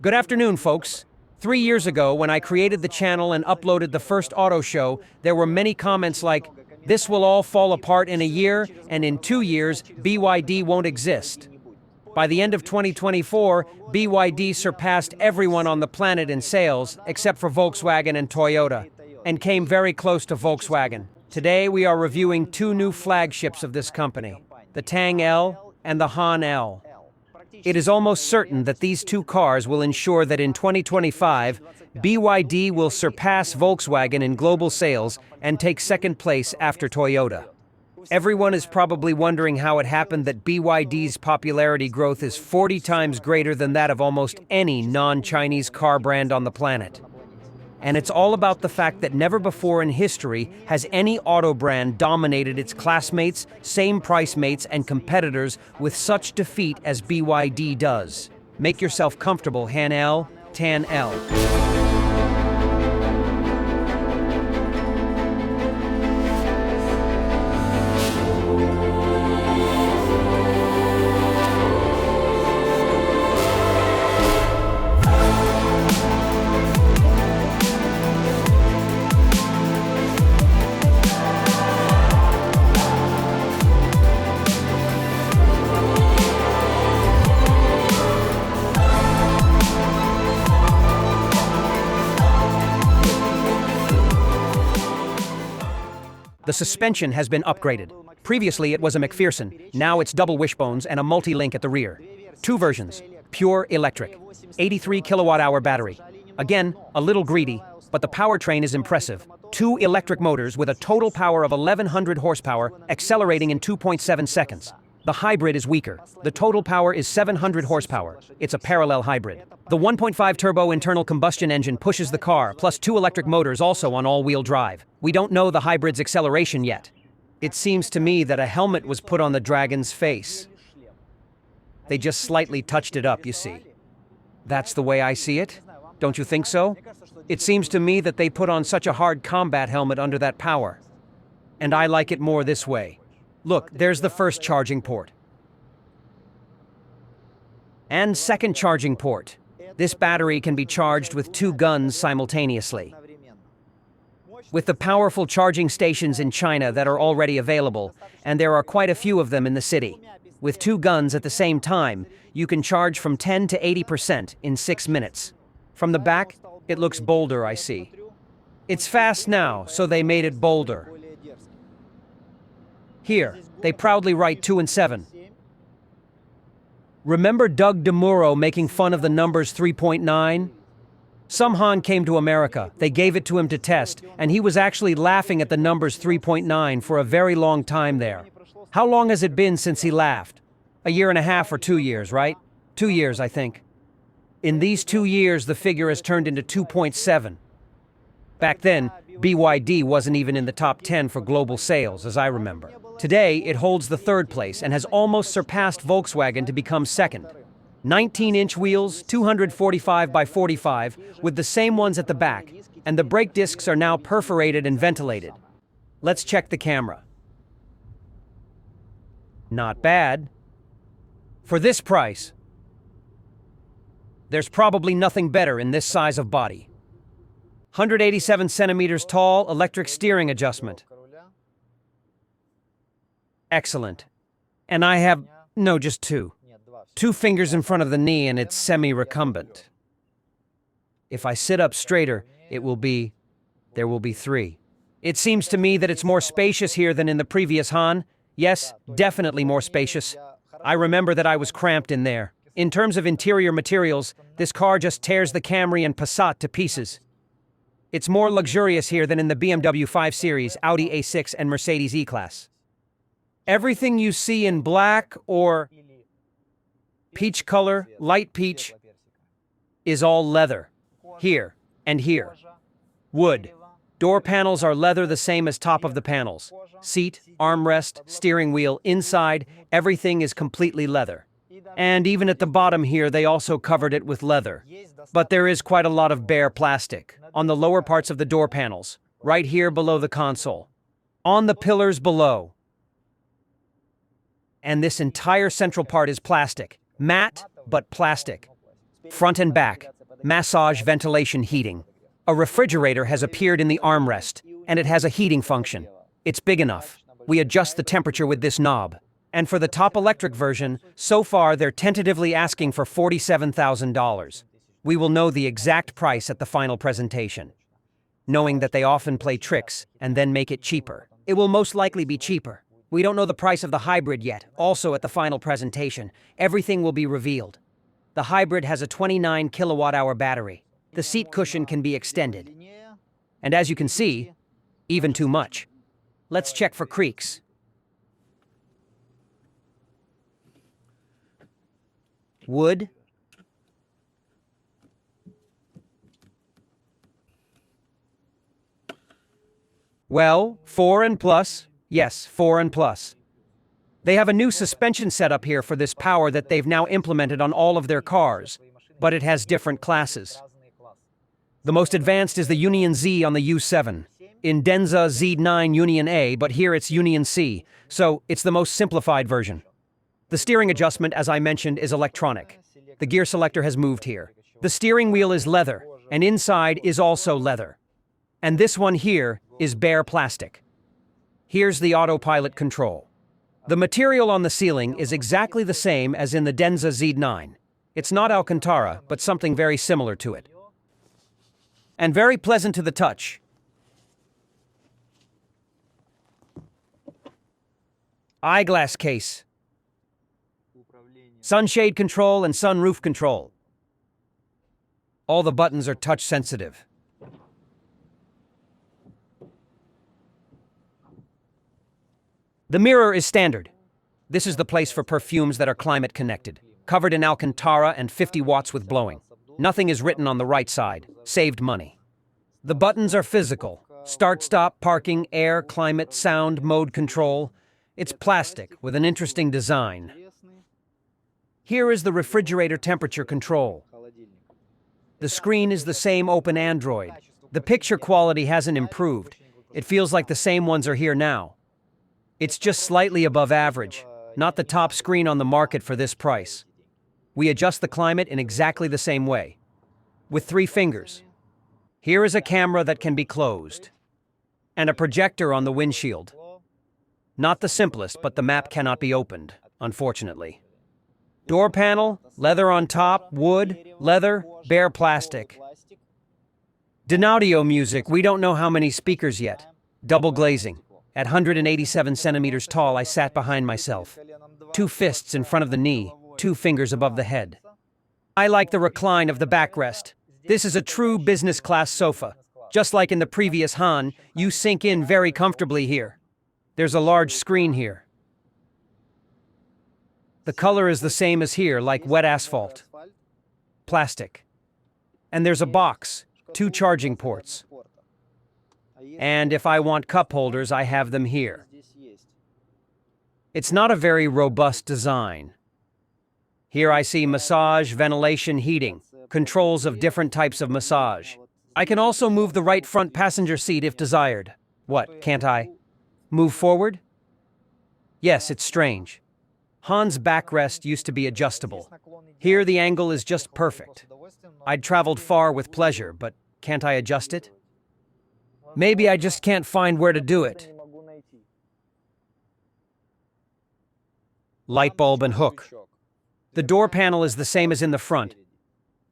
Good afternoon, folks. 3 years ago, when I created the channel and uploaded the first auto show, there were many comments like, "This will all fall apart in a year, and in 2 years, BYD won't exist." By the end of 2024, BYD surpassed everyone on the planet in sales, except for Volkswagen and Toyota, and came very close to Volkswagen. Today, we are reviewing 2 new flagships of this company, the Tang L and the Han L. It is almost certain that these 2 cars will ensure that in 2025, BYD will surpass Volkswagen in global sales and take second place after Toyota. Everyone is probably wondering how it happened that BYD's popularity growth is 40 times greater than that of almost any non-Chinese car brand on the planet. And it's all about the fact that never before in history has any auto brand dominated its classmates, same price mates, and competitors with such defeat as BYD does. Make yourself comfortable, Han L, Tan L. The suspension has been upgraded. Previously it was a McPherson, now it's double wishbones and a multi-link at the rear. 2 versions, pure electric, 83 kilowatt-hour battery. Again, a little greedy, but the powertrain is impressive. 2 electric motors with a total power of 1100 horsepower, accelerating in 2.7 seconds. The hybrid is weaker. The total power is 700 horsepower. It's a parallel hybrid. The 1.5 turbo internal combustion engine pushes the car, plus 2 electric motors also on all-wheel drive. We don't know the hybrid's acceleration yet. It seems to me that a helmet was put on the Dragon's face. They just slightly touched it up, you see. That's the way I see it. Don't you think so? It seems to me that they put on such a hard combat helmet under that power. And I like it more this way. Look, there's the first charging port. And second charging port. This battery can be charged with 2 guns simultaneously. With the powerful charging stations in China that are already available, and there are quite a few of them in the city, with 2 guns at the same time, you can charge from 10 to 80% in 6 minutes. From the back, it looks bolder, I see. It's fast now, so they made it bolder. Here, they proudly write 2 and 7. Remember Doug DeMuro making fun of the numbers 3.9? Some Han came to America, they gave it to him to test, and he was actually laughing at the numbers 3.9 for a very long time there. How long has it been since he laughed? A year and a half or 2 years, right? 2 years, I think. In these 2 years, the figure has turned into 2.7. Back then, BYD wasn't even in the top 10 for global sales, as I remember. Today, it holds the 3rd place and has almost surpassed Volkswagen to become 2nd. 19-inch wheels, 245 by 45, with the same ones at the back, and the brake discs are now perforated and ventilated. Let's check the camera. Not bad. For this price, there's probably nothing better in this size of body. 187 centimeters tall, electric steering adjustment. Excellent. And I have, no, just 2. 2 fingers in front of the knee and it's semi-recumbent. If I sit up straighter, there will be 3. It seems to me that it's more spacious here than in the previous Han. Yes, definitely more spacious. I remember that I was cramped in there. In terms of interior materials, this car just tears the Camry and Passat to pieces. It's more luxurious here than in the BMW 5 Series, Audi A6, and Mercedes E-Class. Everything you see in black or peach color, light peach, is all leather. Here and here. Wood. Door panels are leather the same as top of the panels. Seat, armrest, steering wheel, inside, everything is completely leather. And even at the bottom here, they also covered it with leather. But there is quite a lot of bare plastic on the lower parts of the door panels, right here below the console, on the pillars below. And this entire central part is plastic, matte, but plastic. Front and back, massage, ventilation, heating. A refrigerator has appeared in the armrest, and it has a heating function. It's big enough. We adjust the temperature with this knob. And for the top electric version, so far they're tentatively asking for $47,000. We will know the exact price at the final presentation. Knowing that they often play tricks and then make it cheaper. It will most likely be cheaper. We don't know the price of the hybrid yet, also at the final presentation. Everything will be revealed. The hybrid has a 29 kilowatt-hour battery. The seat cushion can be extended. And as you can see, even too much. Let's check for creaks. Wood. Well, 4 and plus. Yes, 4 and plus. They have a new suspension setup here for this power that they've now implemented on all of their cars, but it has different classes. The most advanced is the Union Z on the U7. In Denza Z9 Union A, but here it's Union C, so it's the most simplified version. The steering adjustment, as I mentioned, is electronic. The gear selector has moved here. The steering wheel is leather, and inside is also leather. And this one here is bare plastic. Here's the autopilot control. The material on the ceiling is exactly the same as in the Denza Z9. It's not Alcantara, but something very similar to it. And very pleasant to the touch. Eyeglass case. Sunshade control and sunroof control. All the buttons are touch sensitive. The mirror is standard. This is the place for perfumes that are climate connected, covered in Alcantara and 50 watts with blowing. Nothing is written on the right side. Saved money. The buttons are physical. Start, stop, parking, air, climate, sound, mode control. It's plastic with an interesting design. Here is the refrigerator temperature control. The screen is the same open Android. The picture quality hasn't improved. It feels like the same ones are here now. It's just slightly above average, not the top screen on the market for this price. We adjust the climate in exactly the same way, with 3 fingers. Here is a camera that can be closed, and a projector on the windshield. Not the simplest, but the map cannot be opened, unfortunately. Door panel, leather on top, wood, leather, bare plastic. Denaudio music, we don't know how many speakers yet. Double glazing. At 187 centimeters tall, I sat behind myself. 2 fists in front of the knee, 2 fingers above the head. I like the recline of the backrest. This is a true business class sofa. Just like in the previous Han, you sink in very comfortably here. There's a large screen here. The color is the same as here, like wet asphalt. Plastic. And there's a box, 2 charging ports. And if I want cup holders, I have them here. It's not a very robust design. Here I see massage, ventilation, heating, controls of different types of massage. I can also move the right front passenger seat if desired. What, can't I? Move forward? Yes, it's strange. Han's backrest used to be adjustable. Here the angle is just perfect. I'd traveled far with pleasure, but can't I adjust it? Maybe I just can't find where to do it. Light bulb and hook. The door panel is the same as in the front.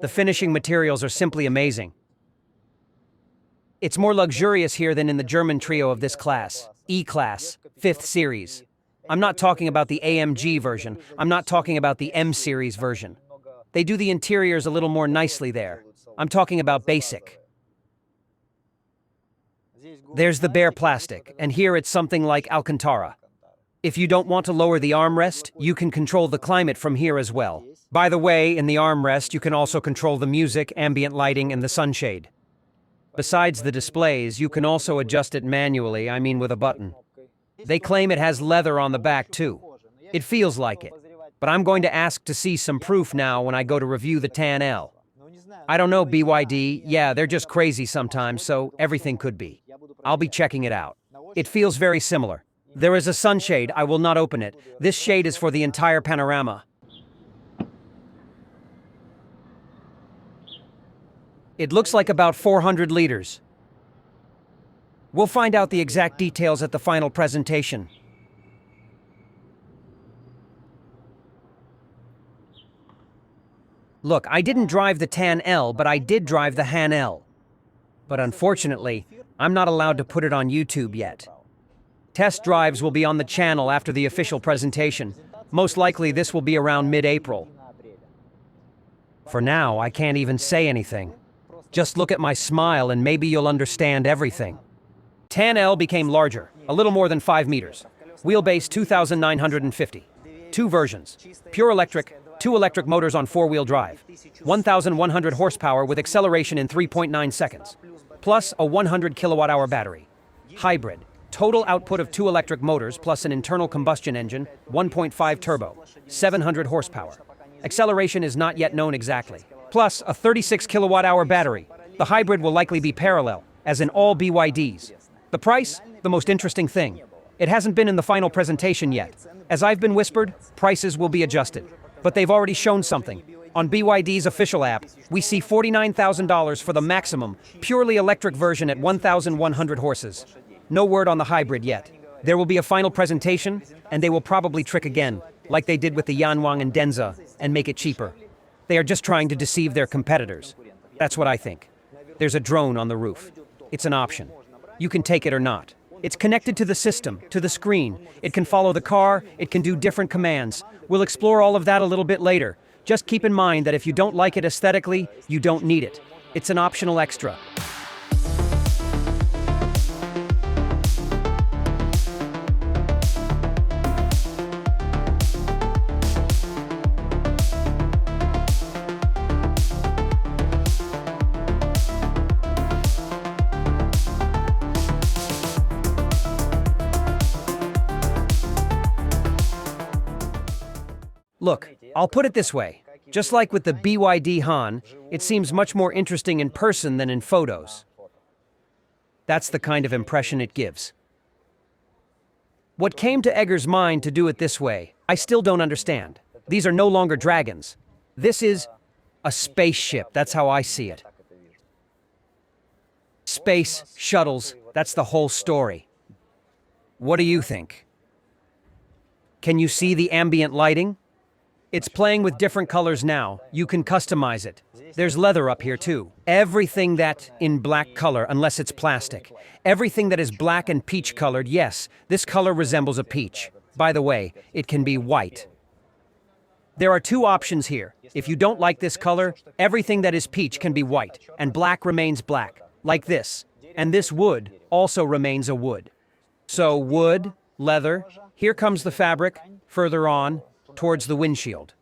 The finishing materials are simply amazing. It's more luxurious here than in the German trio of this class, E-Class, 5th series. I'm not talking about the AMG version. I'm not talking about the M-series version. They do the interiors a little more nicely there. I'm talking about basic. There's the bare plastic, and here it's something like Alcantara. If you don't want to lower the armrest, you can control the climate from here as well. By the way, in the armrest, you can also control the music, ambient lighting, and the sunshade. Besides the displays, you can also adjust it manually, I mean with a button. They claim it has leather on the back too. It feels like it. But I'm going to ask to see some proof now when I go to review the Tang L. I don't know, BYD, yeah, they're just crazy sometimes, so everything could be. I'll be checking it out. It feels very similar. There is a sunshade, I will not open it. This shade is for the entire panorama. It looks like about 400 liters. We'll find out the exact details at the final presentation. Look, I didn't drive the Tang L, but I did drive the Han L. But unfortunately, I'm not allowed to put it on YouTube yet. Test drives will be on the channel after the official presentation. Most likely this will be around mid-April. For now, I can't even say anything. Just look at my smile and maybe you'll understand everything. Tang L became larger, a little more than 5 meters. Wheelbase 2,950. 2 versions. Pure electric, 2 electric motors on 4-wheel drive. 1,100 horsepower with acceleration in 3.9 seconds. Plus a 100 kilowatt-hour battery. Hybrid. Total output of 2 electric motors plus an internal combustion engine, 1.5 turbo. 700 horsepower. Acceleration is not yet known exactly. Plus a 36 kilowatt-hour battery. The hybrid will likely be parallel, as in all BYDs. The price? The most interesting thing. It hasn't been in the final presentation yet. As I've been whispered, prices will be adjusted. But they've already shown something. On BYD's official app, we see $49,000 for the maximum, purely electric version at 1,100 horses. No word on the hybrid yet. There will be a final presentation, and they will probably trick again, like they did with the Yanwang and Denza, and make it cheaper. They are just trying to deceive their competitors. That's what I think. There's a drone on the roof. It's an option. You can take it or not. It's connected to the system, to the screen. It can follow the car, it can do different commands. We'll explore all of that a little bit later. Just keep in mind that if you don't like it aesthetically, you don't need it. It's an optional extra. Look, I'll put it this way. Just like with the BYD Han, it seems much more interesting in person than in photos. That's the kind of impression it gives. What came to Egger's mind to do it this way, I still don't understand. These are no longer dragons. This is a spaceship, that's how I see it. Space, shuttles, that's the whole story. What do you think? Can you see the ambient lighting? It's playing with different colors now. You can customize it. There's leather up here too. Everything that in black color, unless it's plastic. Everything that is black and peach colored, yes, this color resembles a peach. By the way, it can be white. There are 2 options here. If you don't like this color, everything that is peach can be white, and black remains black, like this. And this wood also remains a wood. So wood, leather, here comes the fabric, further on, towards the windshield.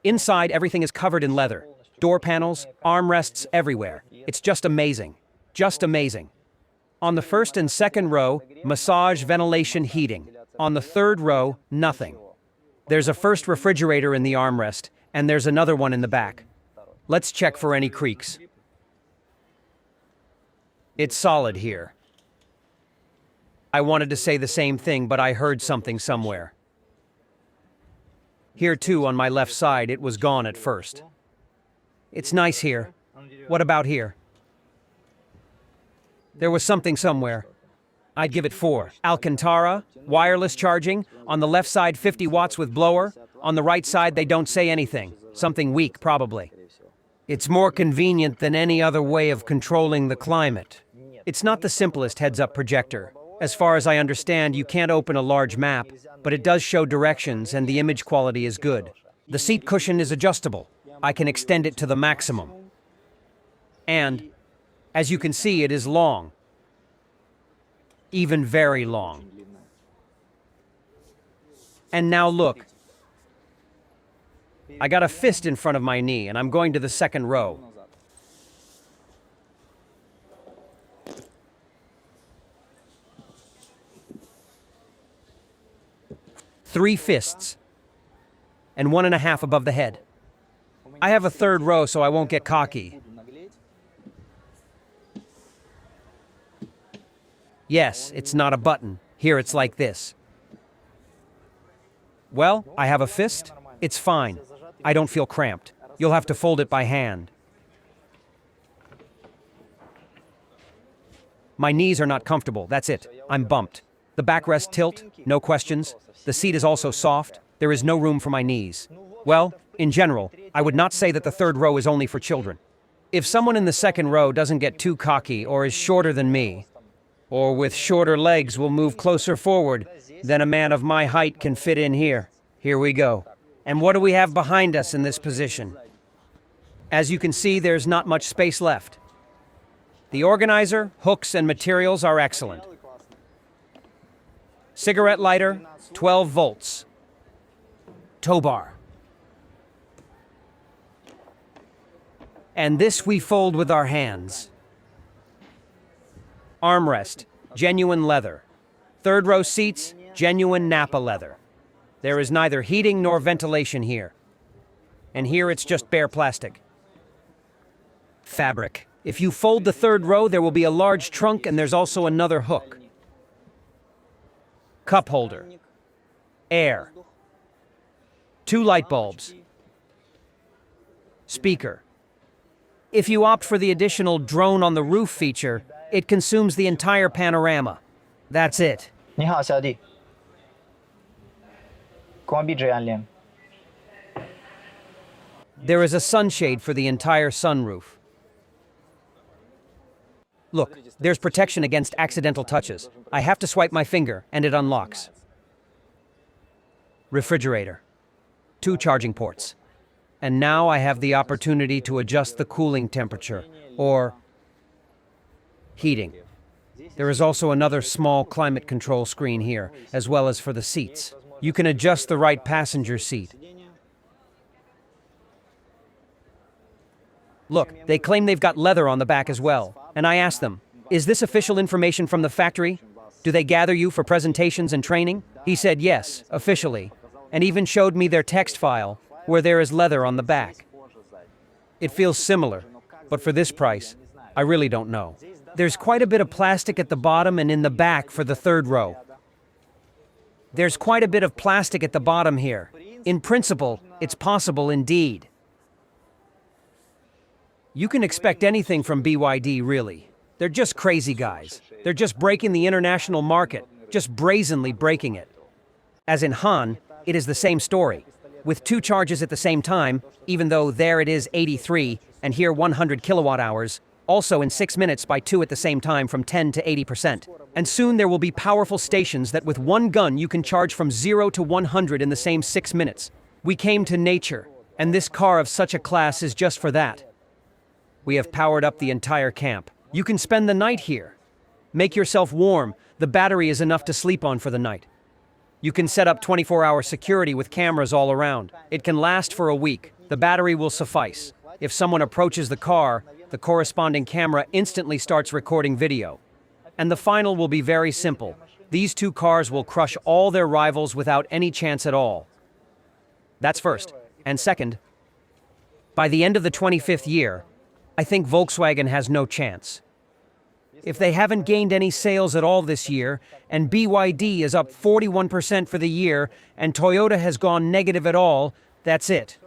Inside, everything is covered in leather. Door panels, armrests everywhere. It's just amazing. Just amazing. On the first and second row, massage, ventilation, heating. On the third row, nothing. There's a first refrigerator in the armrest, and there's another one in the back. Let's check for any creaks. It's solid here. I wanted to say the same thing, but I heard something somewhere. Here too, on my left side, it was gone at first. It's nice here. What about here? There was something somewhere. I'd give it 4. Alcantara, wireless charging, on the left side 50 watts with blower, on the right side they don't say anything. Something weak, probably. It's more convenient than any other way of controlling the climate. It's not the simplest heads-up projector. As far as I understand, you can't open a large map, but it does show directions and the image quality is good. The seat cushion is adjustable. I can extend it to the maximum. And, as you can see, it is long. Even very long. And now look. I got a fist in front of my knee and I'm going to the second row. Three fists, and 1.5 above the head. I have a third row, so I won't get cocky. Yes, it's not a button. Here it's like this. Well, I have a fist. It's fine. I don't feel cramped. You'll have to fold it by hand. My knees are not comfortable, that's it. I'm bumped. The backrest tilt, no questions. The seat is also soft. There is no room for my knees. Well, in general, I would not say that the third row is only for children. If someone in the second row doesn't get too cocky or is shorter than me, or with shorter legs will move closer forward, then a man of my height can fit in here. Here we go. And what do we have behind us in this position? As you can see, there's not much space left. The organizer, hooks, and materials are excellent. Cigarette lighter, 12 volts. Tow bar. And this we fold with our hands. Armrest, genuine leather. Third row seats, genuine Napa leather. There is neither heating nor ventilation here. And here it's just bare plastic. Fabric. If you fold the third row, there will be a large trunk and there's also another hook. Cup holder. Air. 2 light bulbs. Speaker. If you opt for the additional drone on the roof feature, it consumes the entire panorama. That's it. 你好，小弟。关闭遮阳帘。 There is a sunshade for the entire sunroof. Look, there's protection against accidental touches. I have to swipe my finger and it unlocks. Refrigerator. 2 charging ports. And now I have the opportunity to adjust the cooling temperature, or heating. There is also another small climate control screen here, as well as for the seats. You can adjust the right passenger seat. Look, they claim they've got leather on the back as well. And I asked them, is this official information from the factory? Do they gather you for presentations and training? He said yes, officially, and even showed me their text file, where there is leather on the back. It feels similar, but for this price, I really don't know. There's quite a bit of plastic at the bottom and in the back for the third row. There's quite a bit of plastic at the bottom here. In principle, it's possible indeed. You can expect anything from BYD, really. They're just crazy guys. They're just breaking the international market, just brazenly breaking it. As in Han, it is the same story. With 2 charges at the same time, even though there it is 83, and here 100 kilowatt hours, also in 6 minutes by 2 at the same time from 10 to 80%. And soon there will be powerful stations that with 1 gun you can charge from 0 to 100 in the same 6 minutes. We came to nature, and this car of such a class is just for that. We have powered up the entire camp. You can spend the night here. Make yourself warm. The battery is enough to sleep on for the night. You can set up 24-hour security with cameras all around. It can last for a week. The battery will suffice. If someone approaches the car, the corresponding camera instantly starts recording video. And the final will be very simple. These 2 cars will crush all their rivals without any chance at all. That's first. And second, by the end of the 25th year, I think Volkswagen has no chance. If they haven't gained any sales at all this year, and BYD is up 41% for the year, and Toyota has gone negative at all, that's it.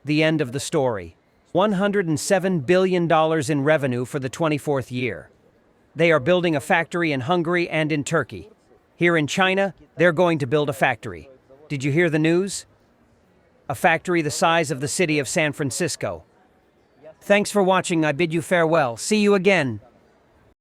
The end of the story. $107 billion in revenue for the 24th year. They are building a factory in Hungary and in Turkey. Here in China, they're going to build a factory. Did you hear the news? A factory the size of the city of San Francisco. Thanks for watching. I bid you farewell. See you again.